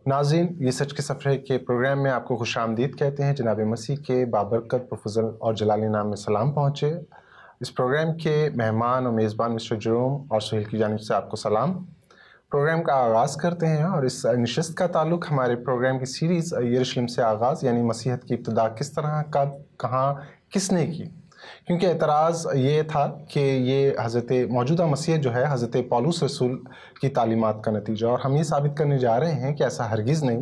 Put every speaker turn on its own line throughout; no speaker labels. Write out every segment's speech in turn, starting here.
ناظرین، یہ سچ کے سفرے کے پروگرام میں آپ کو خوش آمدید کہتے ہیں۔ جناب مسیح کے بابرکت پرفضل اور جلالی نام میں سلام پہنچے۔ اس پروگرام کے مہمان اور میزبان مسٹر جروم اور سہیل کی جانب سے آپ کو سلام۔ پروگرام کا آغاز کرتے ہیں، اور اس نشست کا تعلق ہمارے پروگرام کی سیریز یروشلم سے آغاز، یعنی مسیحیت کی ابتدا کس طرح، کب، کہاں، کس نے کی۔ کیونکہ اعتراض یہ تھا کہ یہ موجودہ مسیحیت جو ہے حضرت پولس رسول کی تعلیمات کا نتیجہ، اور ہم یہ ثابت کرنے جا رہے ہیں کہ ایسا ہرگز نہیں۔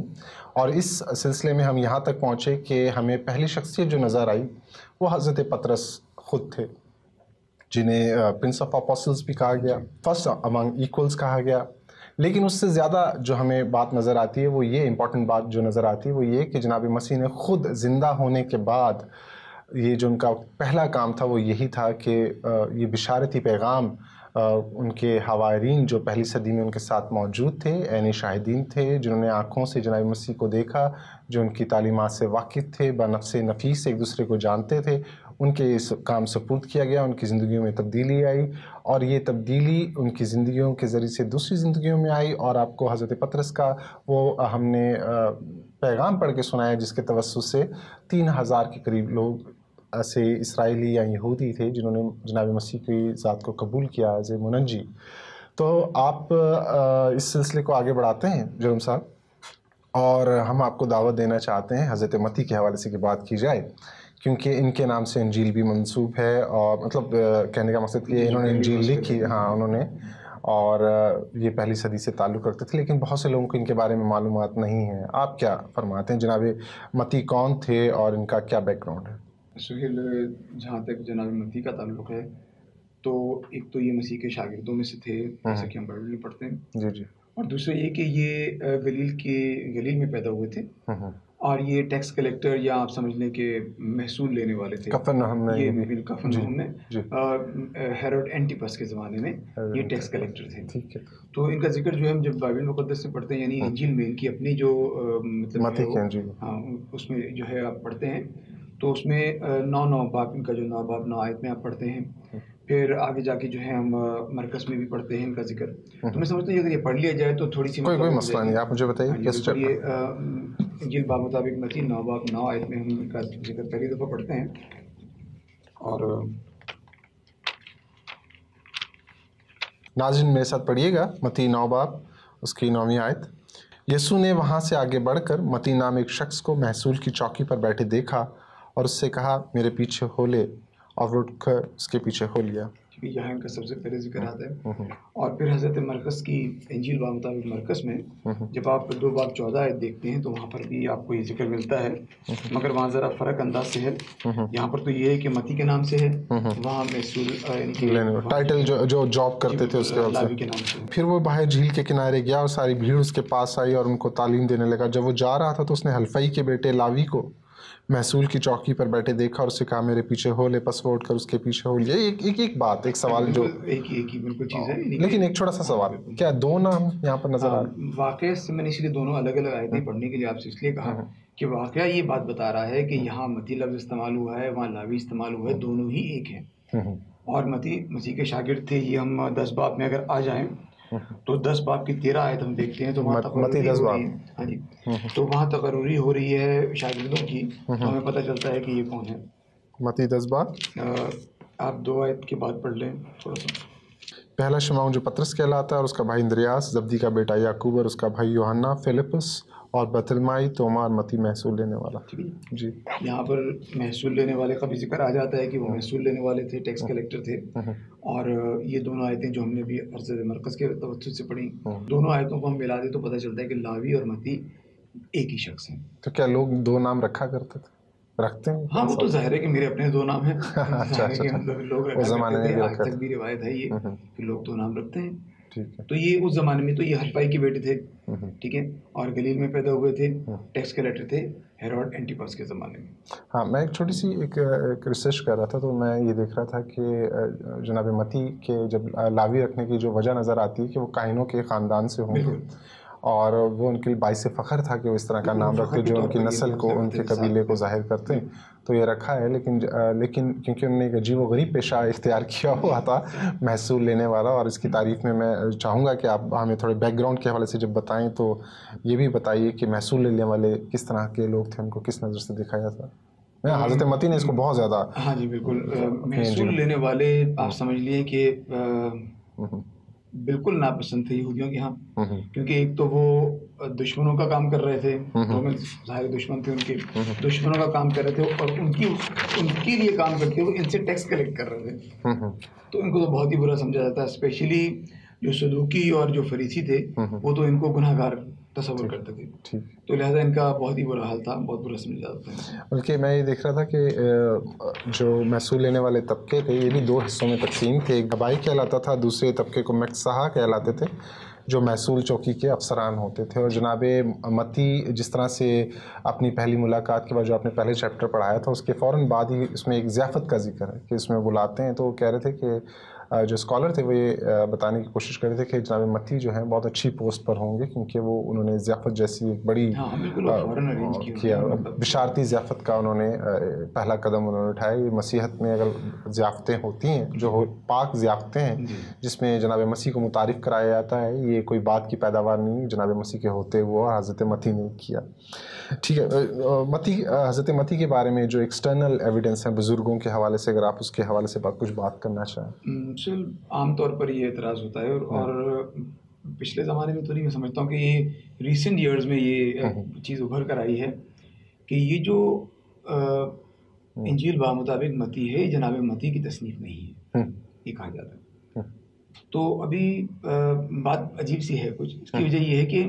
اور اس سلسلے میں ہم یہاں تک پہنچے کہ ہمیں پہلی شخصیت جو نظر آئی وہ حضرت پطرس خود تھے، جنہیں پرنس آف اپوسٹلز بھی کہا گیا، فرسٹ امنگ ایکولز کہا گیا۔ لیکن اس سے زیادہ جو ہمیں بات نظر آتی ہے وہ یہ امپورٹنٹ بات جو نظر آتی ہے وہ یہ کہ جناب مسیح نے خود زندہ ہونے کے بعد یہ جو ان کا پہلا کام تھا وہ یہی تھا کہ یہ بشارتی پیغام ان کے حوارین جو پہلی صدی میں ان کے ساتھ موجود تھے، عینی شاہدین تھے، جنہوں نے آنکھوں سے جناب مسیح کو دیکھا، جو ان کی تعلیمات سے واقف تھے، بنفس نفیس ایک دوسرے کو جانتے تھے، ان کے اس کام سپرد کیا گیا، ان کی زندگیوں میں تبدیلی آئی، اور یہ تبدیلی ان کی زندگیوں کے ذریعے سے دوسری زندگیوں میں آئی۔ اور آپ کو حضرت پطرس کا وہ ہم نے پیغام پڑھ کے سنایا جس کے توسط سے 3000 کے قریب لوگ ایسے اسرائیلی یا یہودی تھے جنہوں نے جناب مسیح کی ذات کو قبول کیا ایز اے منجی۔ تو آپ اس سلسلے کو آگے بڑھاتے ہیں جرم صاحب، اور ہم آپ کو دعوت دینا چاہتے ہیں حضرت متی کے حوالے سے کہ بات کی جائے، کیونکہ ان کے نام سے انجیل بھی منسوب ہے، اور مطلب کہنے کا مقصد کہ انہوں نے انجیل لکھی، ہاں انہوں نے، اور یہ پہلی صدی سے تعلق رکھتے تھے، لیکن بہت سے لوگوں کو ان کے بارے میں معلومات نہیں ہیں۔ آپ کیا فرماتے ہیں؟ جناب متی کون تھے اور ان کا کیا بیک گراؤنڈ ہے؟
سہیل، جہاں تک جناب متی کا تعلق ہے تو ایک تو یہ مسیح کے شاگردوں میں سے تھے، جیسا کہ ہم بائبل میں پڑھتے ہیں،
جی جی،
اور دوسرا یہ کہ یہ گلیل میں پیدا ہوئے تھے، اور یہ ٹیکس کلیکٹر یا آپ سمجھ لیں کہ محصول لینے والے تھے۔ یہ کفرنہوم میں ہیروڈ اینٹیپس کے زمانے میں یہ ٹیکس کلیکٹر تھے۔ تو ان کا ذکر جو ہے ہم جب بائبل مقدس میں پڑھتے ہیں، یعنی انجیل میں ان کی اپنی جو مطلب ہاں اس میں جو ہے آپ پڑھتے ہیں تو اس میں 9 باب، ان کا جو 9 باب 9 آیت میں آپ پڑھتے ہیں، پھر آگے جا کے جو ہے ہم مرکز میں بھی پڑھتے ہیں ان کا ذکر۔ تو میں سمجھتا ہوں اگر یہ پڑھ لیا جائے تو تھوڑی سی
کوئی مسئلہ نہیں، آپ مجھے بتائیے
یہ انجیل باب مطابق متی 9 باب 9 آیت میں ہم ان کا ذکر پہلی دفعہ پڑھتے ہیں، اور
ناظرین میرے ساتھ پڑھیے گا متی 9 باب اس کی 9ویں آیت۔ یسوع نے وہاں سے آگے بڑھ کر متی نام ایک شخص کو محصول کی چوکی پر بیٹھے دیکھا اور اس سے کہا، میرے پیچھے ہو لے، اور وہ اٹھ کر اس کے پیچھے ہو لیا۔
یہاں ان کا سب سے پہلے ذکر آتا ہے۔ اور پھر حضرت مرکز کی انجیل باب مطابق مرکز میں جب آپ 2 باب 14 آیت دیکھتے ہیں تو وہاں پر بھی آپ کو یہ ذکر ملتا ہے، مگر وہاں ذرا فرق انداز سے ہے۔ یہاں پر تو یہ ہے کہ متی کے نام سے ہے، وہاں محصول
ٹائٹل جو جاب کرتے تھے اس کے نام سے۔ پھر وہ باہر جھیل کے کنارے گیا اور ساری بھیڑ اس کے پاس آئی اور ان کو تعلیم دینے لگا۔ جب وہ جا رہا تھا تو اس نے حلفئی کے بیٹے لاوی کو محصول کی چوکی پر بیٹھے دیکھا اور اسے کہا، میرے پیچھے ہو لے، پس وہ اٹھ کر اس کے پیچھے ہو لیا۔ ایک بات، ایک سوال جو
ایک ہی بالکل چیز ہے،
لیکن ایک چھوٹا سا سوال، کیا 2 نام یہاں پر نظر آ رہے ہیں؟
واقعہ سے میں نے اس لیے دونوں الگ الگ آیتیں پڑھنے کے لیے آپ سے اس لیے کہا کہ واقعہ یہ بات بتا رہا ہے کہ یہاں متی لفظ استعمال ہوا ہے، وہاں لاوی استعمال ہوا ہے، دونوں ہی ایک ہیں۔ اور متی مسیح کے شاگرد تھے۔ یہ ہم 10 باب میں اگر آ جائیں تو 10 باب کی 13 آیت ہم دیکھتے ہیں تو وہاں تقرری ہو رہی ہے، ہاں جی، تو وہاں تقرری ہو رہی ہے شاگردوں کی، تو ہمیں پتہ چلتا ہے کہ یہ کون ہے۔
متی 10 باب
آپ 2 آیت کے بعد پڑھ لیں تھوڑا سا۔
پہلا شمعون جو پطرس کہلاتا ہے اور اس کا بھائی اندریاس، زبدی کا بیٹا یعقوب اور اس کا بھائی یوحنا، فلپس اور بطلمائی، توما اور متی محصول لینے والا۔
جی، یہاں پر محصول لینے والے کا بھی ذکر آ جاتا ہے کہ وہ محصول لینے والے تھے، ٹیکس کلیکٹر تھے۔ اور یہ دونوں آیتیں جو ہم نے بھی عرض مرکز کے توسط سے پڑھی، دونوں آیتوں کو ہم ملا دیں تو پتہ چلتا ہے کہ لاوی اور متی ایک ہی شخص ہیں۔
تو کیا لوگ 2 نام رکھا کرتے تھے؟ رکھتے ہیں؟
ہاں، وہ تو ظاہر ہے کہ میرے اپنے 2 نام ہیں، لوگ
اس زمانے میں
آج تک بھی روایت ہے یہ کہ لوگ 2 نام رکھتے ہیں۔ تو یہ اس زمانے میں تو یہ حلفائی کے بیٹے تھے، ٹھیک ہے، اور گلیل میں پیدا ہوئے تھے، ٹیکس کلیکٹر تھے ہیروڈ اینٹیپس کے زمانے میں۔
ہاں، میں ایک چھوٹی سی ایک ریسرچ کر رہا تھا تو میں یہ دیکھ رہا تھا کہ جناب متی کے جب لاوی رکھنے کی جو وجہ نظر آتی ہے کہ وہ کاہنوں کے خاندان سے ہوں گے، اور وہ ان کے لیے باعث فخر تھا کہ وہ اس طرح کا نام رکھتے جو ان کی نسل کو, ان کے قبیلے کو ظاہر کرتے. تو یہ رکھا ہے. لیکن کیونکہ انہوں نے ایک عجیب و غریب پیشہ اختیار کیا ہوا تھا محصول لینے والا, اور اس کی تعریف میں چاہوں گا کہ آپ ہمیں تھوڑے بیک گراؤنڈ کے حوالے سے جب بتائیں تو یہ بھی بتائیے کہ محصول لینے والے کس طرح کے لوگ تھے, ان کو کس نظر سے دکھایا تھا. حضرت متی نے اس کو بہت زیادہ.
ہاں جی بالکل. محصول لینے والے آپ سمجھ لیے کہ بالکل ناپسند تھے یہودیوں کے ہاں, کیونکہ ایک تو وہ دشمنوں کا کام کر رہے تھے, رومن ظاہر دشمن تھے ان کے, دشمنوں کا کام کر رہے تھے اور ان کے لیے کام کر کے وہ ان سے ٹیکس کلیکٹ کر رہے تھے. تو ان کو تو بہت ہی برا سمجھا جاتا ہے, اسپیشلی جو سلوکی اور جو فریسی تھے وہ تو ان کو گناہ گار تصور کرتے تھے, تو لہٰذا ان کا بہت ہی برا حال تھا, بہت برا سمجھا جاتا تھا.
بلکہ میں یہ دیکھ رہا تھا کہ جو محصول لینے والے طبقے تھے یہ بھی دو حصوں میں تقسیم تھے. ایک گبائی کہلاتا تھا, دوسرے طبقے کو مکسہا کہلاتے تھے جو محصول چوکی کے افسران ہوتے تھے. اور جناب متی جس طرح سے اپنی پہلی ملاقات کے بعد جو آپ نے پہلے چیپٹر پڑھایا تھا اس کے فوراً بعد ہی اس میں ایک ضیافت کا ذکر ہے کہ اس میں بلاتے ہیں. تو وہ کہہ رہے تھے کہ جو اسکالر تھے وہ یہ بتانے کی کوشش کر رہے تھے کہ جناب متی جو ہیں بہت اچھی پوسٹ پر ہوں گے کیونکہ وہ انہوں نے ضیافت جیسی ایک بڑی کیا, بشارتی ضیافت کا انہوں نے پہلا قدم انہوں نے اٹھایا. یہ مسیحت میں اگر ضیافتیں ہوتی ہیں جو پاک ضیافتیں ہیں جس میں جناب مسیح کو متعارف کرایا جاتا ہے, یہ کوئی بات کی پیداوار نہیں جناب مسیح کے ہوتے ہوئے اور حضرت متی نے کیا. ٹھیک ہے, حضرت متی کے بارے میں جو ایکسٹرنل ایویڈنس ہیں بزرگوں کے حوالے سے اگر آپ اس کے حوالے سے کچھ بات کرنا چاہیں.
عام طور پر یہ اعتراض ہوتا ہے اور پچھلے زمانے میں تو نہیں, میں سمجھتا ہوں کہ یہ ریسنٹ ایئرز میں یہ چیز ابھر کر آئی ہے کہ یہ جو انجیل بامطابق متی ہے جناب متی کی تصنیف نہیں ہے, یہ کہا جاتا ہے. تو ابھی بات عجیب سی ہے کچھ. اس کی وجہ یہ ہے کہ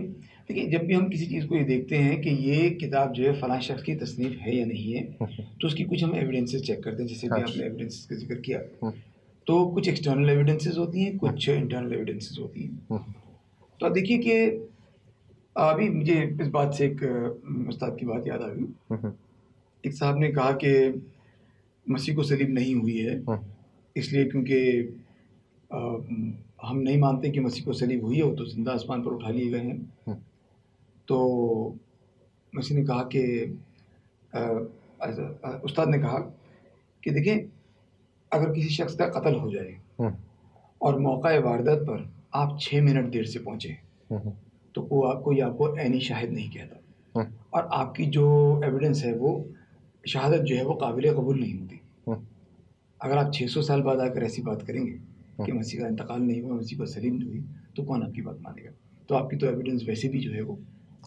دیکھیے جب بھی ہم کسی چیز کو یہ دیکھتے ہیں کہ یہ کتاب جو ہے فلاں شخص کی تصنیف ہے یا نہیں ہے تو اس کی کچھ ہم ایویڈنسز چیک کرتے ہیں, جیسے کہ آپ نے ایویڈنسز کا ذکر کیا. تو کچھ ایکسٹرنل ایویڈنسز ہوتی ہیں, کچھ انٹرنل ایویڈنسز ہوتی ہیں. تو آپ دیکھیے کہ ابھی مجھے اس بات سے ایک استاد کی بات یاد آ گئی. ایک صاحب نے کہا کہ مسیح کو صلیب نہیں ہوئی ہے اس لیے کیونکہ ہم نہیں مانتے کہ مسیح کو صلیب ہوئی ہے, وہ تو زندہ آسمان پر اٹھا لیے گئے ہیں. تو مسیح نے کہا کہ استاد نے کہا کہ دیکھیں اگر کسی شخص کا قتل ہو جائے اور موقع واردات پر آپ 6 منٹ دیر سے پہنچے تو کوئی آپ کو عینی شاہد نہیں کہتا, اور آپ کی جو ایویڈنس ہے وہ شہادت جو ہے وہ قابل قبول نہیں ہوتی. اگر آپ 600 سال بعد آ کر ایسی بات کریں گے کہ مسیح کا انتقال نہیں ہوا, مسیح کو صلیب نہیں ہوئی, تو کون آپ کی بات مانے گا؟ تو آپ کی تو ایویڈنس ویسے بھی جو ہے وہ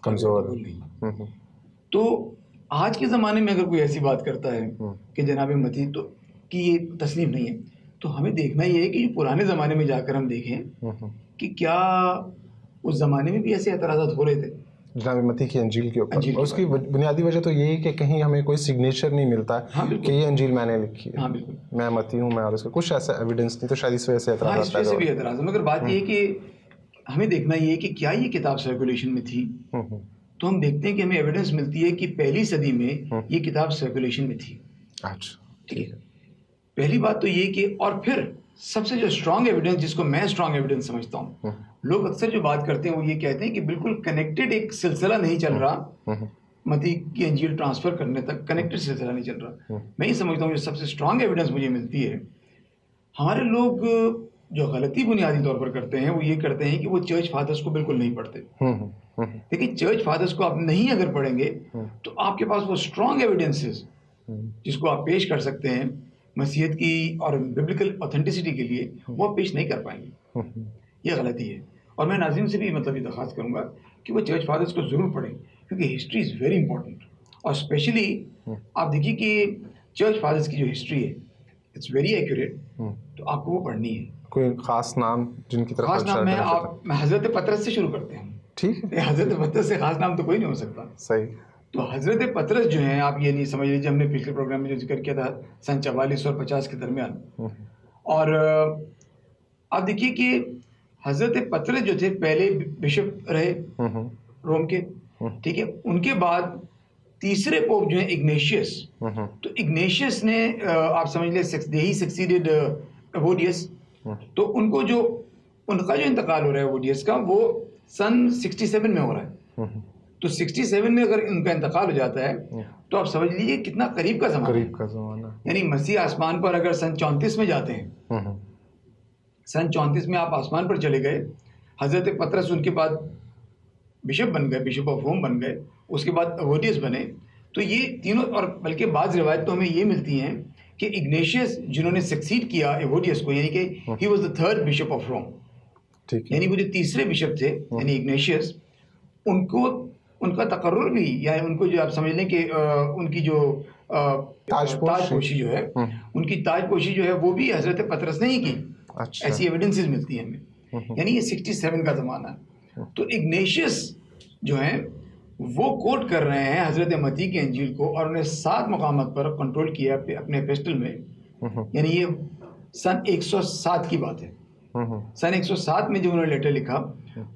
کمزور
نہیں. تو آج کے زمانے میں اگر کوئی ایسی بات کرتا ہے کہ جناب متی تو کی یہ تصنیف نہیں ہے, تو ہمیں دیکھنا یہ ہے کہ جو پرانے زمانے میں جا کر ہم دیکھیں کہ کیا اس زمانے میں بھی ایسے اعتراضات ہو رہے تھے
جناب متی کی انجیل کے اوپر. اور اس کی بنیادی وجہ تو یہی کہ کہیں ہمیں کوئی سگنیچر نہیں ملتا کہ یہ انجیل میں نے لکھی ہے, میں متی ہوں, میں, اور اس کا کچھ ایسا ایویڈنس نہیں, تو شاید اس وجہ سے اعتراض
پیدا ہوئے. اعتراض مگر بات یہ ہے کہ ہمیں دیکھنا یہ ہے کہ کیا یہ کتاب سرکولیشن میں تھی. تو ہم دیکھتے ہیں کہ ہمیں ایویڈنس ملتی ہے کہ پہلی صدی میں یہ کتاب سرکولیشن میں تھی. ٹھیک ہے, پہلی بات تو یہ کہ, اور پھر سب سے جو اسٹرانگ ایویڈنس جس کو میں اسٹرانگ ایویڈنس سمجھتا ہوں, لوگ اکثر جو بات کرتے ہیں وہ یہ کہتے ہیں کہ بالکل کنیکٹڈ ایک سلسلہ نہیں چل رہا, متی کی انجیل ٹرانسفر کرنے تک کنیکٹڈ سلسلہ نہیں چل رہا. میں یہ سمجھتا ہوں جو سب سے اسٹرانگ ایویڈنس مجھے ملتی ہے, ہمارے لوگ جو غلطی بنیادی طور پر کرتے ہیں وہ یہ کرتے ہیں کہ وہ چرچ فادرز کو بالکل نہیں پڑھتے. دیکھیں چرچ فادرز کو آپ نہیں اگر پڑھیں گے تو آپ کے پاس وہ اسٹرانگ ایویڈنسز جس کو آپ پیش کر سکتے ہیں مسیحیت کی اور ببلیکل اوتھینٹسٹی کے لیے, وہ پیش نہیں کر پائیں گے. یہ غلطی ہے. اور میں ناظرین سے بھی مطلب یہ درخواست کروں گا کہ وہ چرچ فادرز کو ضرور پڑھیں کیونکہ ہسٹری از ویری امپورٹنٹ. اور اسپیشلی آپ دیکھیے کہ چرچ فادرز کی جو ہسٹری ہے اٹس ویری ایکوریٹ, تو آپ کو وہ پڑھنی ہے.
کوئی خاص نام جن کی طرف
خاص نام میں حضرت پطرس سے شروع کرتے ہیں.
ٹھیک ہے,
حضرت پطرس سے خاص نام تو کوئی نہیں ہو سکتا.
صحیح.
تو حضرت پطرس جو ہیں, آپ یہ نہیں سمجھ لیجیے, ہم نے پچھلے پروگرام میں جو ذکر کیا تھا سن 44 اور 50 کے درمیان, اور آپ دیکھیے کہ حضرت پطرس جو تھے پہلے بشپ رہے روم کے, ٹھیک ہے. ان کے بعد تیسرے پوپ جو ہیں اگنیشیس, تو اگنیشیس نے آپ سمجھ لیں ہی سکسیڈڈ ایووڈیس. تو ان کا جو انتقال ہو رہا ہے ایووڈیس کا, وہ سن 67 میں ہو رہا ہے. تو 67 میں اگر ان کا انتقال ہو جاتا ہے تو آپ سمجھ لیجیے کتنا قریب کا زمانہ. یعنی مسیح آسمان پر اگر سن 34 میں جاتے ہیں, سن 34 میں آپ آسمان پر چلے گئے, حضرت پطرس ان کے بعد بشپ بن گئے, بشپ آف روم بن گئے, اس کے بعد ایوڈیس بنے. تو یہ تینوں, اور بلکہ بعض روایت تو ہمیں یہ ملتی ہیں کہ اگنیشیس جنہوں نے سکسیڈ کیا ایوڈیس کو, یعنی کہ he was the third bishop of Rome, یعنی وہ جو تیسرے بشپ تھے یعنی اگنیشیس, ان کا تقرر بھی, یعنی ان کو جو آپ سمجھ لیں کہ ان کی جو تاج پوشی جو ہے, ان کی تاج پوشی جو ہے وہ بھی حضرت پطرس نے ہی کی. ایسی ایویڈنسز ملتی ہیں ہمیں. یعنی یہ 67 کا زمانہ ہے. تو اگنیشیس جو ہیں وہ کوٹ کر رہے ہیں حضرت متی کی انجیل کو, اور انہیں 7 مقامات پر کنٹرول کیا اپنے ایپسٹل میں. یعنی یہ سن 107 کی بات ہے. سن 107 میں جب انہوں نے لیٹر لکھا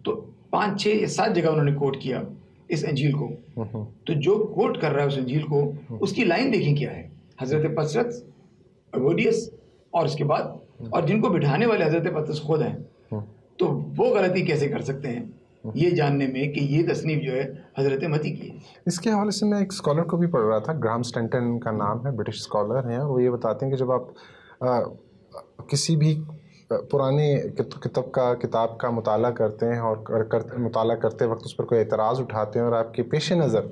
تو 5, 6 یا 7 جگہ انہوں نے کوٹ کیا اس انجیل کو. تو جو کوٹ کر رہا ہے اس انجیل کو, اس کی لائن دیکھیں کیا ہے, حضرت پطرس, ایوڈیس, اور اس کے بعد اور جن کو بٹھانے والے حضرت پطرس خود ہیں. تو وہ غلطی کیسے کر سکتے ہیں یہ جاننے میں کہ یہ تصنیف جو ہے حضرت متی کی ہے.
اس کے حوالے سے میں ایک اسکالر کو بھی پڑھ رہا تھا, گرام اسٹینٹن کا نام ہے, برٹش اسکالر ہیں, وہ یہ بتاتے ہیں کہ جب آپ کسی بھی پرانے کتاب کا مطالعہ کرتے ہیں اور مطالعہ کرتے وقت اس پر کوئی اعتراض اٹھاتے ہیں اور آپ کے پیش نظر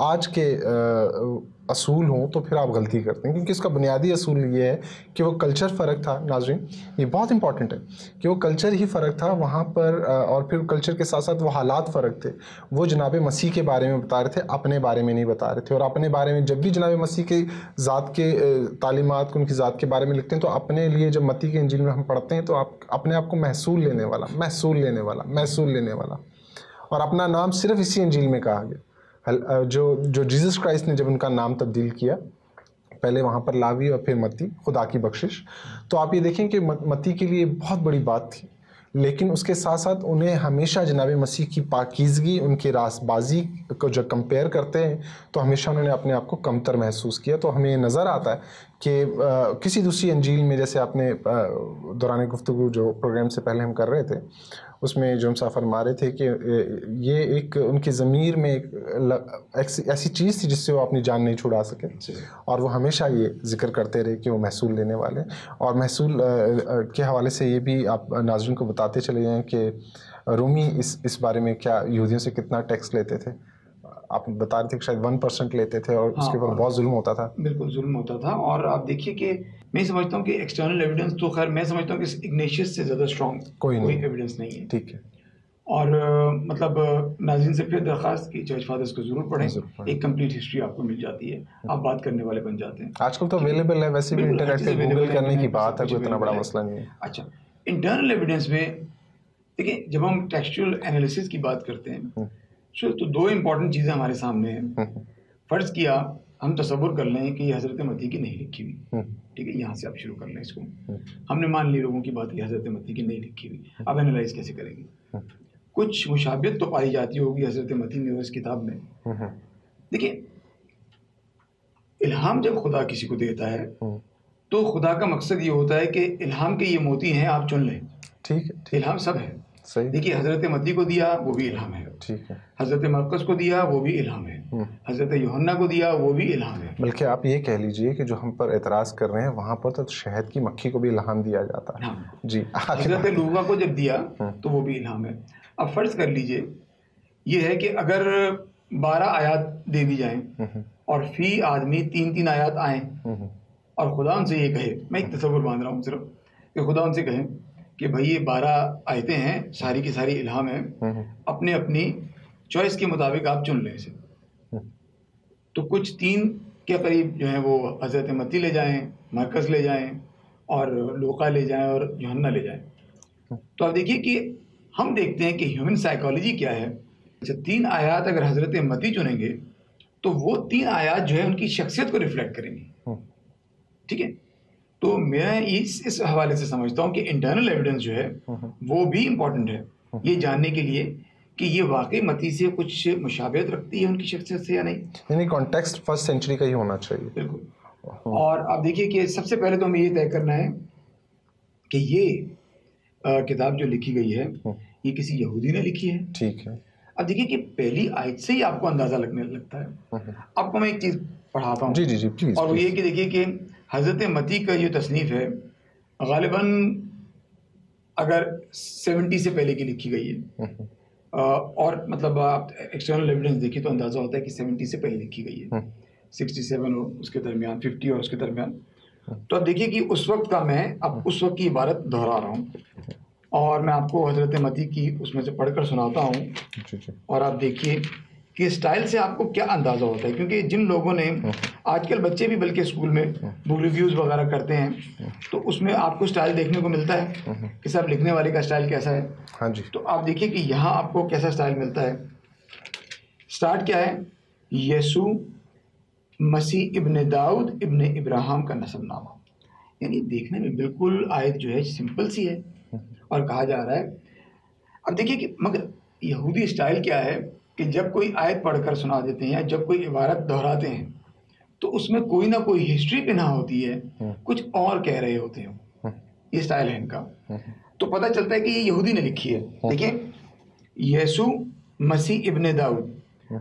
آج کے اصول ہوں تو پھر آپ غلطی کرتے ہیں, کیونکہ اس کا بنیادی اصول یہ ہے کہ وہ کلچر فرق تھا. ناظرین, یہ بہت امپورٹنٹ ہے کہ وہ کلچر ہی فرق تھا وہاں پر, اور پھر کلچر کے ساتھ ساتھ وہ حالات فرق تھے. وہ جناب مسیح کے بارے میں بتا رہے تھے, اپنے بارے میں نہیں بتا رہے تھے. اور اپنے بارے میں جب بھی جناب مسیح کی ذات کے تعلیمات کو, ان کی ذات کے بارے میں لکھتے ہیں, تو اپنے لیے جب متی کے انجیل میں ہم پڑھتے ہیں تو آپ اپنے آپ کو محصول لینے والا, اور اپنا نام صرف اسی انجیل میں کہا گیا. جو جیزس کرائسٹ نے جب ان کا نام تبدیل کیا, پہلے وہاں پر لاوی اور پھر متی, خدا کی بخشش, تو آپ یہ دیکھیں کہ متی کے لیے بہت بڑی بات تھی, لیکن اس کے ساتھ ساتھ انہیں ہمیشہ جناب مسیح کی پاکیزگی, ان کی راست بازی کو جب کمپیئر کرتے ہیں تو ہمیشہ انہوں نے اپنے آپ کو کمتر محسوس کیا. تو ہمیں یہ نظر آتا ہے کہ کسی دوسری انجیل میں, جیسے آپ نے دوران گفتگو جو پروگرام سے پہلے ہم کر رہے تھے اس میں جو ہم صاحب فرما رہے تھے کہ یہ ایک ان کی ضمیر میں ایک ایسی چیز تھی جس سے وہ اپنی جان نہیں چھڑا سکے, اور وہ ہمیشہ یہ ذکر کرتے رہے کہ وہ محصول لینے والے. اور محصول کے حوالے سے یہ بھی آپ ناظرین کو بتاتے چلے جائیں کہ رومی اس بارے میں کیا یہودیوں سے کتنا ٹیکس لیتے تھے. آپ بتا رہے تھے کہ شاید 1% لیتے تھے, اور اس کے اوپر بہت ظلم ہوتا تھا.
بالکل ظلم ہوتا تھا. اور آپ دیکھیے کہ میں سمجھتا ہوں کہ ایکسٹرنل ایویڈنس تو خیر میں سمجھتا ہوں کہ اگنیشیس سے زیادہ اسٹرانگ کوئی ایویڈنس نہیں ہے.
ٹھیک ہے.
اور مطلب ناظرین سے پھر درخواست کی چرچ فادرز کو ضرور پڑھیں, ایک کمپلیٹ ہسٹری آپ کو مل جاتی ہے, آپ بات کرنے والے بن جاتے ہیں.
آج کل تو اویلیبل ہے, ویسے بھی انٹرنیٹ پہ گوگل کرنے کی بات ہے, کوئی اتنا بڑا مسئلہ نہیں ہے.
اچھا, انٹرنل ایویڈنس میں دیکھیں جب ہم ٹیکسچوئل انالیسس کی بات کرتے ہیں تو 2 امپورٹنٹ چیزیں ہمارے سامنے ہیں. فرض کیا ہم تصور کر لیں کہ یہ حضرت متی کی نہیں لکھی ہوئی, ٹھیک ہے, یہاں سے آپ شروع کر لیں اس کو. ہم نے مان لی لوگوں کی بات کی حضرت متی کی نہیں لکھی ہوئی, اب انالائز کیسے کریں گے؟ کچھ مشابہت تو پائی جاتی ہوگی حضرت متی میں اور اس کتاب میں. دیکھیں الہام جب خدا کسی کو دیتا ہے تو خدا کا مقصد یہ ہوتا ہے کہ الہام کے یہ موتی ہیں, آپ چن لیں. ٹھیک ہے, الہام سب ہے. دیکھیے حضرت متی کو دیا وہ بھی الہام ہے,
ٹھیک ہے.
حضرت مرقس کو دیا وہ بھی الہام ہے, حضرت یوحنا کو دیا وہ بھی الہام ہے.
بلکہ آپ یہ کہہ لیجئے کہ جو ہم پر اعتراض کر رہے ہیں وہاں پر تو شہد کی مکھی کو بھی الہام دیا جاتا ہے. جی,
حضرت لوقا کو جب دیا تو وہ بھی الہام ہے. اب فرض کر لیجئے یہ ہے کہ اگر 12 آیات دے دی جائیں اور فی آدمی 3 آیات آئیں اور خدا ان سے یہ کہے, میں ایک تصور باندھ رہا ہوں صرف, کہ خدا ان سے کہے کہ بھائی یہ 12 آیتیں ہیں, ساری کی ساری الہام ہیں, اپنے اپنی چوائس کے مطابق آپ چن لیں اسے. تو کچھ 3 کے قریب جو ہیں وہ حضرت متی لے جائیں, مرقس لے جائیں, اور لوقا لے جائیں, اور یوحنا لے جائیں. تو آپ دیکھیے کہ ہم دیکھتے ہیں کہ ہیومن سائیکالوجی کیا ہے. اچھا, 3 آیات اگر حضرت متی چنیں گے تو وہ 3 آیات جو ہے ان کی شخصیت کو ریفلیکٹ کریں گی. ٹھیک ہے, تو میں اس حوالے سے سمجھتا ہوں کہ انٹرنل ایویڈنس جو ہے وہ بھی امپورٹنٹ ہے یہ جاننے کے لیے کہ یہ واقعی متی سے کچھ مشابہت رکھتی ہے ان کی شخصیت سے یا نہیں.
یعنی کانٹیکسٹ فرسٹ سینچری کا ہی ہونا چاہیے.
بالکل. اور آپ دیکھیے کہ سب سے پہلے تو ہمیں یہ طے کرنا ہے کہ یہ کتاب جو لکھی گئی ہے یہ کسی یہودی نے لکھی ہے.
ٹھیک ہے.
اب دیکھیے کہ پہلی آیت سے ہی آپ کو اندازہ لگنے لگتا ہے. آپ کو میں ایک چیز پڑھاتا ہوں.
جی جی جی پلیز.
اور وہ یہ کہ دیکھیے کہ حضرت متی کا جو تصنیف ہے غالباً اگر 70 سے پہلے کی لکھی گئی ہے, اور مطلب آپ ایکسٹرنل ایویڈنس دیکھیں تو اندازہ ہوتا ہے کہ 70 سے پہلے لکھی گئی ہے, 67 اور اس کے درمیان, 50 اور اس کے درمیان. تو اب دیکھیے کہ اس وقت کا میں اب اس وقت کی عبارت دہرا رہا ہوں, اور میں آپ کو حضرت متی کی اس میں سے پڑھ کر سناتا ہوں, اور آپ دیکھیے کہ اسٹائل سے آپ کو کیا اندازہ ہوتا ہے. کیونکہ جن لوگوں نے آج کل بچے بھی بلکہ اسکول میں بک ریویوز وغیرہ کرتے ہیں تو اس میں آپ کو اسٹائل دیکھنے کو ملتا ہے کہ صاحب لکھنے والے کا اسٹائل کیسا ہے.
ہاں جی.
تو آپ دیکھیے کہ یہاں آپ کو کیسا اسٹائل ملتا ہے. اسٹارٹ کیا ہے, یسوع مسیح ابن داؤد ابن ابراہیم کا نسب نامہ. یعنی دیکھنے میں بالکل آیت جو ہے سمپل سی ہے, اور کہا جا رہا ہے. اب دیکھیے کہ مگر یہودی اسٹائل کیا ہے کہ جب کوئی آیت پڑھ کر سنا دیتے ہیں یا جب کوئی عبارت دہراتے ہیں تو اس میں کوئی نہ کوئی ہسٹری پنہا ہوتی ہے, کچھ اور کہہ رہے ہوتے ہیں. یہ اسٹائل ہے ان کا. تو پتہ چلتا ہے کہ یہ یہودی نے لکھی ہے. دیکھیں یسوع مسیح ابن داؤد,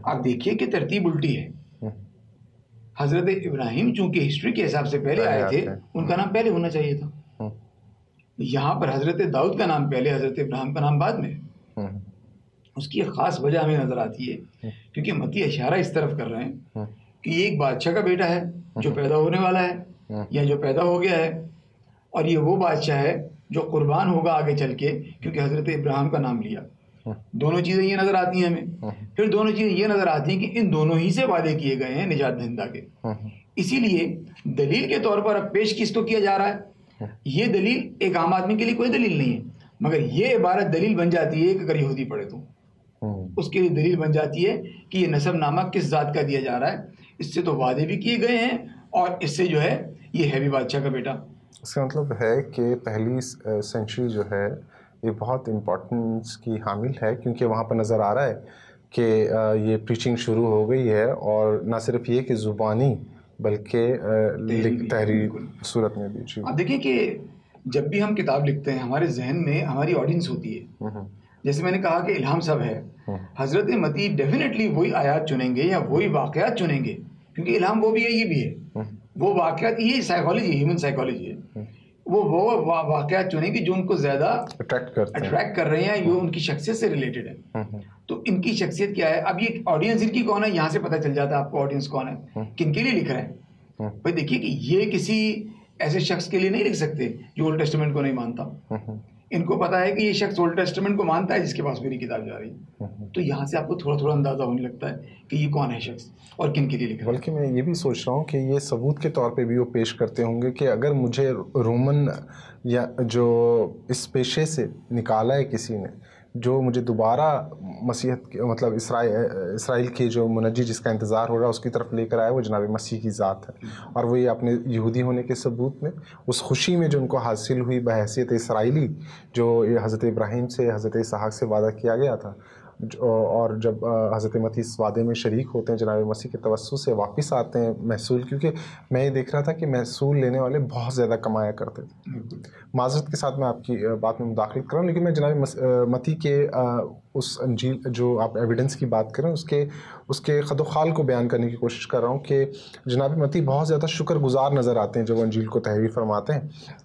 آپ دیکھیے کہ ترتیب الٹی ہے. حضرت ابراہیم چونکہ ہسٹری کے حساب سے پہلے آئے تھے, ان کا نام پہلے ہونا چاہیے تھا. یہاں پر حضرت داؤد کا نام پہلے, حضرت ابراہیم کا نام بعد میں. اس کی ایک خاص وجہ ہمیں نظر آتی ہے, کیونکہ متی اشارہ اس طرف کر رہے ہیں کہ یہ ایک بادشاہ کا بیٹا ہے جو پیدا ہونے والا ہے یا جو پیدا ہو گیا ہے, اور یہ وہ بادشاہ ہے جو قربان ہوگا آگے چل کے, کیونکہ حضرت ابراہیم کا نام لیا. دونوں چیزیں یہ نظر آتی ہیں ہمیں. پھر دونوں چیزیں یہ نظر آتی ہیں کہ ان دونوں ہی سے وعدے کیے گئے ہیں نجات دہندہ کے. اسی لیے دلیل کے طور پر اب پیش کس کو کیا جا رہا ہے, یہ دلیل ایک عام آدمی کے لیے کوئی دلیل نہیں ہے, مگر یہ عبارت دلیل بن جاتی ہے کہ اگر یہودی پڑھے تو اس کے لیے دلیل بن جاتی ہے کہ یہ نسب نامہ کس ذات کا دیا جا رہا ہے. اس سے تو وعدے بھی کیے گئے ہیں, اور اس سے جو ہے یہ ہے بھی بادشاہ کا بیٹا.
اس کا مطلب ہے کہ پہلی سینچری جو ہے یہ بہت امپورٹنس کی حامل ہے, کیونکہ وہاں پر نظر آ رہا ہے کہ یہ پریچنگ شروع ہو گئی ہے, اور نہ صرف یہ کہ زبانی بلکہ تحریر صورت میں بھی.
آپ دیکھیں کہ جب بھی ہم کتاب لکھتے ہیں ہمارے ذہن میں ہماری آڈینس ہوتی ہے. جیسے میں نے کہا کہ الہام سب ہے, حضرت متی ڈیفینیٹلی وہی آیات چنیں گے یا وہی واقعات چنیں گے, کیونکہ الہام وہ بھی ہے یہ بھی ہے. وہ واقعات, یہ سائیکالوجی, ہیومن سائیکالوجی ہے, وہ واقعات چنیں گے جو ان کو زیادہ اٹریکٹ کر رہے ہیں, جو ان کی شخصیت سے ریلیٹڈ ہے. تو ان کی شخصیت کیا ہے, اب یہ آڈینس ان کی کون ہے, یہاں سے پتہ چل جاتا ہے آپ کو آڈینس کون ہے, کن کے لیے لکھ رہے ہیں. بھائی دیکھیے کہ یہ کسی ایسے شخص کے لیے نہیں لکھ سکتے جو اولڈ ٹیسٹمنٹ کو نہیں مانتا. ان کو پتا ہے کہ یہ شخص اولڈ ٹیسٹمنٹ کو مانتا ہے جس کے پاس میری کتاب جا رہی ہے. تو یہاں سے آپ کو تھوڑا تھوڑا اندازہ ہونے لگتا ہے کہ یہ کون ہے شخص اور کن کے لیے لکھ رہا ہے.
بلکہ میں یہ بھی سوچ رہا ہوں کہ یہ ثبوت کے طور پہ بھی وہ پیش کرتے ہوں گے کہ اگر مجھے رومن یا جو اس پیشے سے نکالا ہے کسی نے, جو مجھے دوبارہ مسیحت مطلب اسرائیل کی جو منجی جس کا انتظار ہو رہا ہے اس کی طرف لے کر آیا, وہ جناب مسیح کی ذات ہے. اور وہ یہ اپنے یہودی ہونے کے ثبوت میں, اس خوشی میں جو ان کو حاصل ہوئی بحیثیت اسرائیلی, جو یہ حضرت ابراہیم سے حضرت اسحاق سے وعدہ کیا گیا تھا, اور جب حضرت متی اس وعدے میں شریک ہوتے ہیں, جناب مسیح کے توسط سے واپس آتے ہیں محصول, کیونکہ میں یہ دیکھ رہا تھا کہ محصول لینے والے بہت زیادہ کمایا کرتے تھے. معذرت کے ساتھ میں آپ کی بات میں مداخلت کر رہا ہوں, لیکن میں جناب متی کے اس انجیل جو آپ ایویڈنس کی بات کریں اس کے خد و خال کو بیان کرنے کی کوشش کر رہا ہوں کہ جناب متی بہت زیادہ شکر گزار نظر آتے ہیں جب وہ انجیل کو تحریر فرماتے ہیں,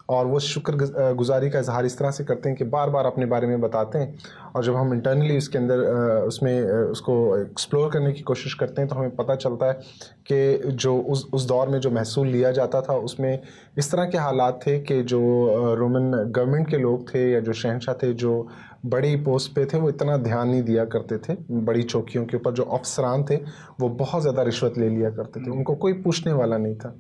اور وہ شکر گزاری کا اظہار اس طرح سے کرتے ہیں کہ بار بار اپنے بارے میں بتاتے ہیں, اور جب ہم انٹرنلی اس کے اندر اس کو ایکسپلور کرنے کی کوشش کرتے ہیں تو ہمیں پتہ چلتا ہے کہ جو اس دور میں جو محصول لیا جاتا تھا اس میں اس طرح کے حالات تھے کہ جو رومن گورنمنٹ کے لوگ تھے یا جو شہنشاہ تھے جو بڑی پوسٹ پہ تھے وہ اتنا دھیان نہیں دیا کرتے تھے بڑی چوکیوں کے اوپر. جو افسران تھے وہ بہت زیادہ رشوت لے لیا کرتے تھے, ان کو کوئی پوچھنے والا نہیں تھا.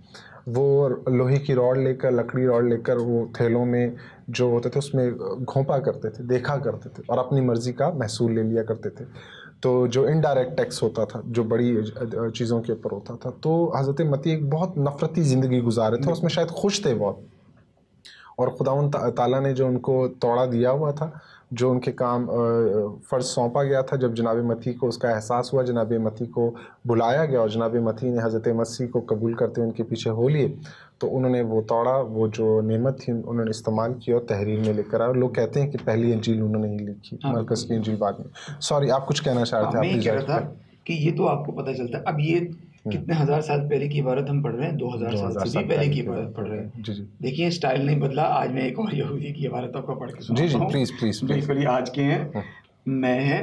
وہ لوہے کی راڈ لے کر, لکڑی راڈ لے کر وہ تھیلوں میں جو ہوتے تھے اس میں گھونپا کرتے تھے, دیکھا کرتے تھے, اور اپنی مرضی کا محصول لے لیا کرتے تھے. تو جو انڈائریکٹ ٹیکس ہوتا تھا جو بڑی چیزوں کے اوپر ہوتا تھا, تو حضرت متی ایک بہت نفرتی زندگی گزارے تھے, اس میں شاید خوش تھے بہت, اور خداوند تعالیٰ نے جو ان کو توڑا دیا ہوا تھا جو ان کے کام فرض سونپا گیا تھا، جب جناب متی کو اس کا احساس ہوا، جناب متی کو بلایا گیا اور جناب متی نے حضرت مسیح کو قبول کرتے ان کے پیچھے ہو لیے، تو انہوں نے وہ توڑا، وہ جو نعمت تھی انہوں نے استعمال کی اور تحریر میں لے کر آئے. اور لوگ کہتے ہیں کہ پہلی انجیل انہوں نے ہی لکھی، مرکز کی انجیل بعد میں. سوری، آپ کچھ کہنا چاہ رہے تھے.
میں یہ کہہ رہا تھا کہ یہ تو آپ کو پتہ چلتا ہے، اب یہ کتنے ہزار سال پہلے کی عبارت ہم پڑھ رہے ہیں، 2000 سال سے بھی پہلے کی عبارت پڑھ رہے ہیں. دیکھیے اسٹائل نہیں بدلا. آج میں ایک اور یہودی کی عبارت آپ کو پڑھ کے سناتا ہوں.
پلیز
بالکل یہ آج کے ہیں، میں ہیں،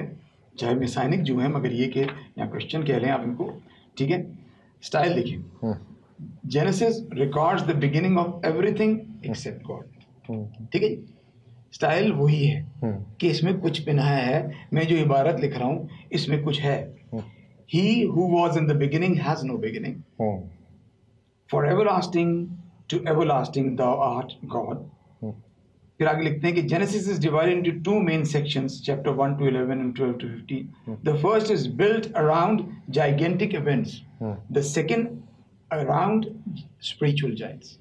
چاہے مسائنک جو ہیں، مگر یہ کہ یا کرسچن کہہ لیں آپ ان کو، ٹھیک ہے. اسٹائل دیکھیے، Genesis records the beginning of every thing accept God. ٹھیک ہے. اسٹائل وہی ہے کہ اس میں کچھ پنہایا ہے. میں جو عبارت لکھ رہا ہوں اس میں کچھ ہے. He who was in the beginning has no beginning. For everlasting to everlasting thou art God. پھر آگے لکھتے ہیں کہ Genesis is divided into two main sections, chapter 1 to 11 and 12 to 15. The first is built around gigantic events. The second around spiritual giants.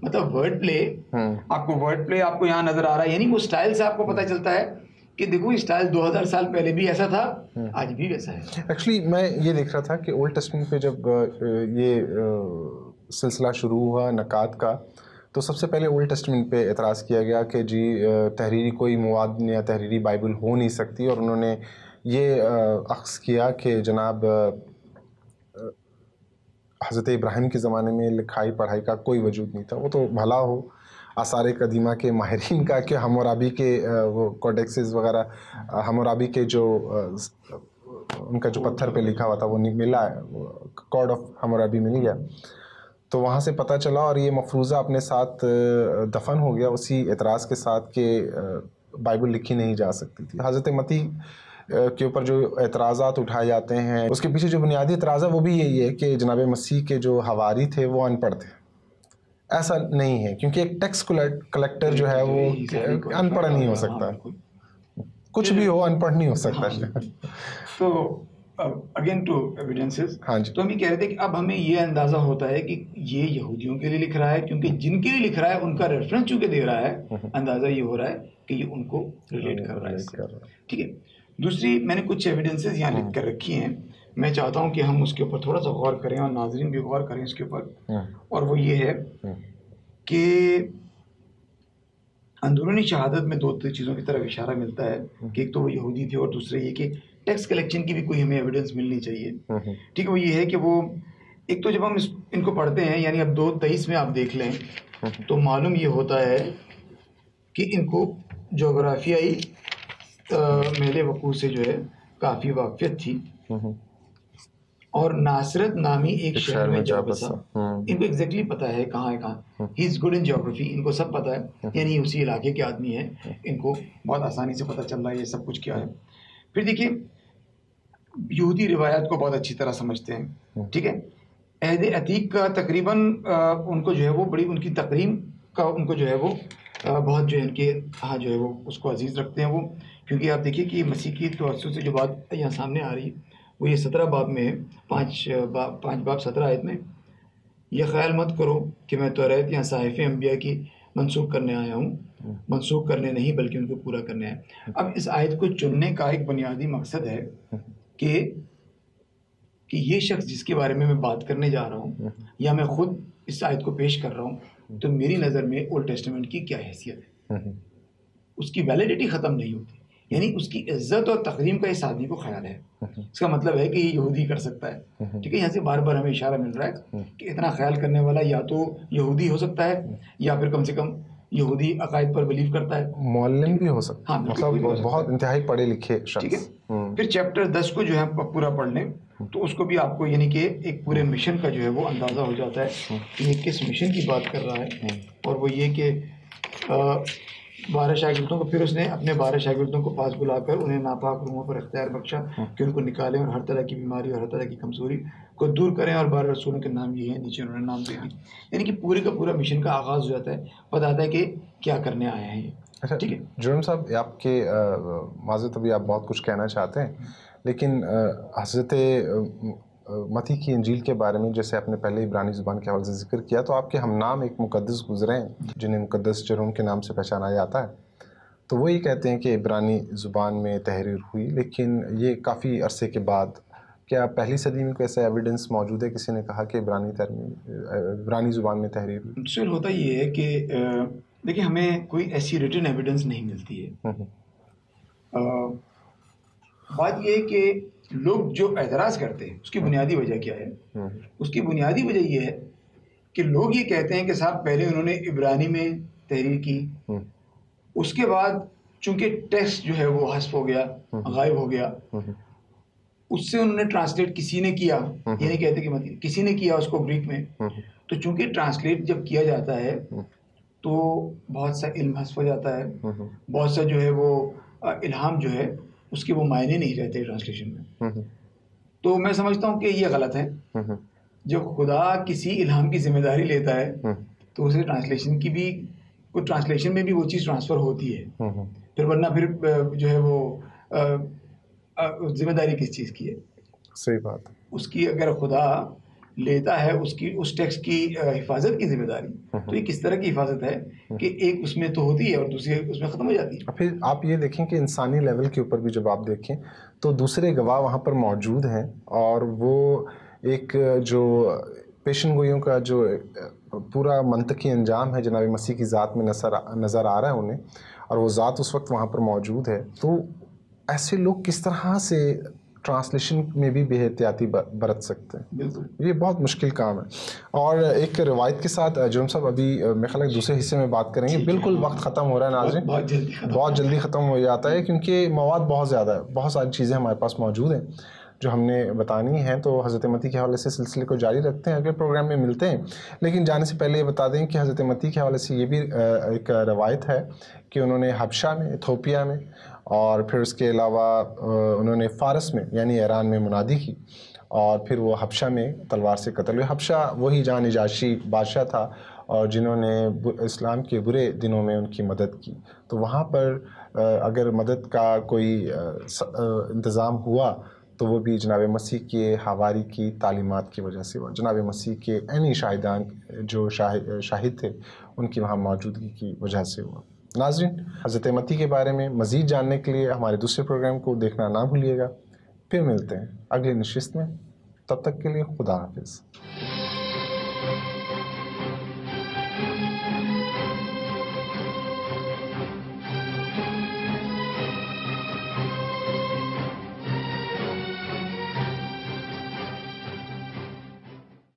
مطلب word پلے، آپ کو word پلے آپ کو یہاں نظر آ رہا ہے، یعنی وہ اسٹائل سے آپ کو پتہ چلتا ہے کہ دیکھو اسٹائل 2000 سال پہلے بھی ایسا تھا، آج بھی ویسا ہے.
ایکچولی میں یہ دیکھ رہا تھا کہ اولڈ ٹیسٹمنٹ پہ جب یہ سلسلہ شروع ہوا نکات کا، تو سب سے پہلے اولڈ ٹیسٹمنٹ پہ اعتراض کیا گیا کہ جی تحریری کوئی مواد یا تحریری بائبل ہو نہیں سکتی. اور انہوں نے یہ اخذ کیا کہ جناب حضرت ابراہیم کے زمانے میں لکھائی پڑھائی کا کوئی وجود نہیں تھا. وہ تو بھلا ہو آثار قدیمہ کے ماہرین کا کہ حمورابی کے وہ کوڈیکسز وغیرہ، حمورابی کے جو ان کا جو پتھر پہ لکھا ہوا تھا وہ ملا ہے، کوڈ آف حمورابی مل گیا. تو وہاں سے پتہ چلا اور یہ مفروضہ اپنے ساتھ دفن ہو گیا اسی اعتراض کے ساتھ کہ بائبل لکھی نہیں جا سکتی تھی. حضرت متی کے اوپر جو اعتراضات اٹھائے جاتے ہیں، اس کے پیچھے جو بنیادی اعتراض ہے وہ بھی یہی ہے کہ جناب مسیح کے جو حواری تھے وہ ان پڑھ تھے. ایسا نہیں ہے، کیونکہ ایک ٹیکس کلیکٹر جو ہے وہ ان پڑھ نہیں ہو سکتا، کچھ بھی ہو ان پڑھ نہیں ہو سکتا.
تو اگین ٹو ایویڈنسز، تو ہم یہ کہہ رہے تھے کہ اب ہمیں یہ اندازہ ہوتا ہے کہ یہ یہودیوں کے لیے لکھ رہا ہے، کیونکہ جن کے لیے لکھ رہا ہے ان کا ریفرنس چونکہ دے رہا ہے، اندازہ یہ ہو رہا ہے کہ یہ ان کو ریلیٹ کر رہا ہے. ٹھیک ہے. دوسری میں نے کچھ ایویڈنسز یہاں لکھ کر رکھی ہیں، میں چاہتا ہوں کہ ہم اس کے اوپر تھوڑا سا غور کریں اور ناظرین بھی غور کریں اس کے اوپر. اور وہ یہ ہے کہ اندرونی شہادت میں دو چیزوں کی طرف اشارہ ملتا ہے کہ ایک تو وہ یہودی تھے اور دوسرے یہ کہ ٹیکس کلیکشن کی بھی کوئی ہمیں ایویڈنس ملنی چاہیے. ٹھیک ہے. وہ یہ ہے کہ وہ ایک تو جب ہم ان کو پڑھتے ہیں، یعنی اب 2:23 میں آپ دیکھ لیں تو معلوم یہ ہوتا ہے کہ ان کو جغرافیائی محل وقوع سے جو ہے کافی واقفیت تھی، اور ناصرت نامی ایک شہر میں جا بسا. ان کو ایگزیکٹلی پتا ہے کہاں ہے کہاں. ہی از گڈ ان جیوگرافی، ان کو سب پتا ہے، یعنی اسی علاقے کے آدمی ہیں، ان کو بہت آسانی سے پتہ چل رہا ہے یہ سب کچھ کیا ہے. پھر دیکھیے یہودی روایات کو بہت اچھی طرح سمجھتے ہیں. ٹھیک ہے. عہد عتیق کا تقریباً ان کو جو ہے وہ بڑی ان کی تقریم کا ان کو جو ہے وہ بہت جو ہے ان کے ہاں جو ہے وہ اس کو عزیز رکھتے ہیں وہ. کیونکہ آپ دیکھیے کہ مسیح کی توسط سے جو بات یہاں سامنے آ رہی ہے وہ یہ 17 باب میں ہے، 5 باب 17 آیت میں. یہ خیال مت کرو کہ میں توریت یا صحائف انبیاء کی منسوخ کرنے آیا ہوں. منسوخ کرنے نہیں بلکہ ان کو پورا کرنے آیا. اب اس آیت کو چننے کا ایک بنیادی مقصد ہے کہ یہ شخص جس کے بارے میں بات کرنے جا رہا ہوں یا میں خود اس آیت کو پیش کر رہا ہوں تو میری نظر میں اولڈ ٹیسٹمنٹ کی کیا حیثیت ہے، اس کی ویلیڈیٹی ختم نہیں ہوتی. یعنی اس کی عزت اور تقریم کا اس آدمی کو خیال ہے. اس کا مطلب ہے کہ یہ یہودی کر سکتا ہے. ٹھیک ہے. یہاں سے بار بار ہمیں اشارہ مل رہا ہے کہ اتنا خیال کرنے والا یا تو یہودی ہو سکتا ہے یا پھر کم سے کم یہودی عقائد پر بلیو کرتا ہے،
معلم بھی ہو سکتا ہے، مطلب بہت انتہائی پڑھے لکھے شخص. ٹھیک ہے.
پھر چیپٹر 10 کو جو ہے پورا پڑھ لیں تو اس کو بھی آپ کو یعنی کہ ایک پورے مشن کا جو ہے وہ اندازہ ہو جاتا ہے کہ یہ کس مشن کی بات کر رہا ہے. اور وہ یہ کہ 12 شاگردوں کو پھر اس نے اپنے 12 شاگردوں کو پاس بلا کر انہیں ناپاک روحوں پر اختیار بخشا کہ ان کو نکالیں اور ہر طرح کی بیماری اور ہر طرح کی کمزوری کو دور کریں، اور 12 رسولوں کے نام یہ ہیں، نیچے انہوں نے نام دے دی. یعنی کہ پورے کا پورا مشن کا آغاز ہو جاتا ہے، بتاتا ہے کہ کیا کرنے آئے ہیں یہ. ٹھیک ہے.
جرم صاحب آپ کے معذرت ابھی آپ بہت کچھ کہنا چاہتے ہیں، لیکن حضرت متی کی انجیل کے بارے میں جیسے آپ نے پہلے عبرانی زبان کے حوالے سے ذکر کیا، تو آپ کے ہم نام ایک مقدس گزرے ہیں جنہیں مقدس جرم کے نام سے پہچانا جاتا ہے. تو وہ یہ کہتے ہیں کہ عبرانی زبان میں تحریر ہوئی، لیکن یہ کافی عرصے کے بعد. کیا پہلی صدی میں کوئی ایسا ایویڈنس موجود ہے کسی نے کہا کہ عبرانی زبان میں تحریر ہوئی؟
سر ہوتا یہ ہے کہ دیکھیں ہمیں کوئی ایسی ریٹن ایویڈنس نہیں ملتی ہے. بات یہ ہے کہ لوگ جو اعتراض کرتے ہیں اس کی بنیادی وجہ کیا ہے؟ اس کی بنیادی وجہ یہ ہے کہ لوگ یہ کہتے ہیں کہ صاحب پہلے انہوں نے عبرانی میں تحریر کی، اس کے بعد چونکہ ٹیکسٹ جو ہے وہ حذف ہو گیا، غائب ہو گیا، اس سے انہوں نے ٹرانسلیٹ کسی نے کیا، یہ نہیں کہتے کہ کسی نے کیا اس کو گریک میں. تو چونکہ ٹرانسلیٹ جب کیا جاتا ہے تو بہت سا علم حذف ہو جاتا ہے، بہت سا جو ہے وہ الہام جو ہے اس کے وہ معنی نہیں رہتے ٹرانسلیشن میں. تو میں سمجھتا ہوں کہ یہ غلط ہے. جب خدا کسی الہام کی ذمہ داری لیتا ہے تو اسے ٹرانسلیشن کی بھی ٹرانسلیشن میں بھی وہ چیز ٹرانسفر ہوتی ہے. پھر ورنہ پھر جو ہے وہ ذمہ داری کس چیز کی ہے؟
صحیح بات.
اس کی اگر خدا لیتا ہے اس ٹیکسٹ کی حفاظت کی ذمہ داری، تو یہ کس طرح کی حفاظت ہے کہ ایک اس میں تو ہوتی ہے اور دوسری اس میں ختم ہو جاتی ہے.
پھر آپ یہ دیکھیں کہ انسانی لیول کے اوپر بھی جب آپ دیکھیں تو دوسرے گواہ وہاں پر موجود ہیں، اور وہ ایک جو پیشن گوئیوں کا جو پورا منطقی انجام ہے جناب مسیح کی ذات میں نظر آ رہا ہے انہیں، اور وہ ذات اس وقت وہاں پر موجود ہے. تو ایسے لوگ کس طرح سے ٹرانسلیشن میں بھی بے احتیاطی برت سکتے ہیں؟
بالکل
یہ بہت مشکل کام ہے. اور ایک روایت کے ساتھ جرم صاحب ابھی میرے خیال ہے دوسرے حصے میں بات کریں گے. بالکل وقت ختم ہو رہا ہے ناظرین، بہت جلدی ختم ہو جاتا ہے کیونکہ مواد بہت زیادہ ہے، بہت ساری چیزیں ہمارے پاس موجود ہیں جو ہم نے بتانی ہیں. تو حضرت متی کے حوالے سے سلسلے کو جاری رکھتے ہیں، اگلے پروگرام میں ملتے ہیں. لیکن جانے سے پہلے یہ بتا دیں کہ حضرت متی کے حوالے سے یہ بھی ایک روایت ہے کہ انہوں نے حبشہ میں، ایتھوپیا میں، اور پھر اس کے علاوہ انہوں نے فارس میں یعنی ایران میں منادی کی، اور پھر وہ حبشہ میں تلوار سے قتل ہوئے. حبشہ وہی جہاں نجاشی بادشاہ تھا اور جنہوں نے اسلام کے برے دنوں میں ان کی مدد کی. تو وہاں پر اگر مدد کا کوئی انتظام ہوا تو وہ بھی جناب مسیح کے حواری کی تعلیمات کی وجہ سے ہوا، جناب مسیح کے عینی شاہدان جو شاہد تھے ان کی وہاں موجودگی کی وجہ سے ہوا. ناظرین، حضرت متی کے بارے میں مزید جاننے کے لیے ہمارے دوسرے پروگرام کو دیکھنا نہ بھولیے گا. پھر ملتے ہیں اگلی نشست میں، تب تک کے لیے خدا حافظ.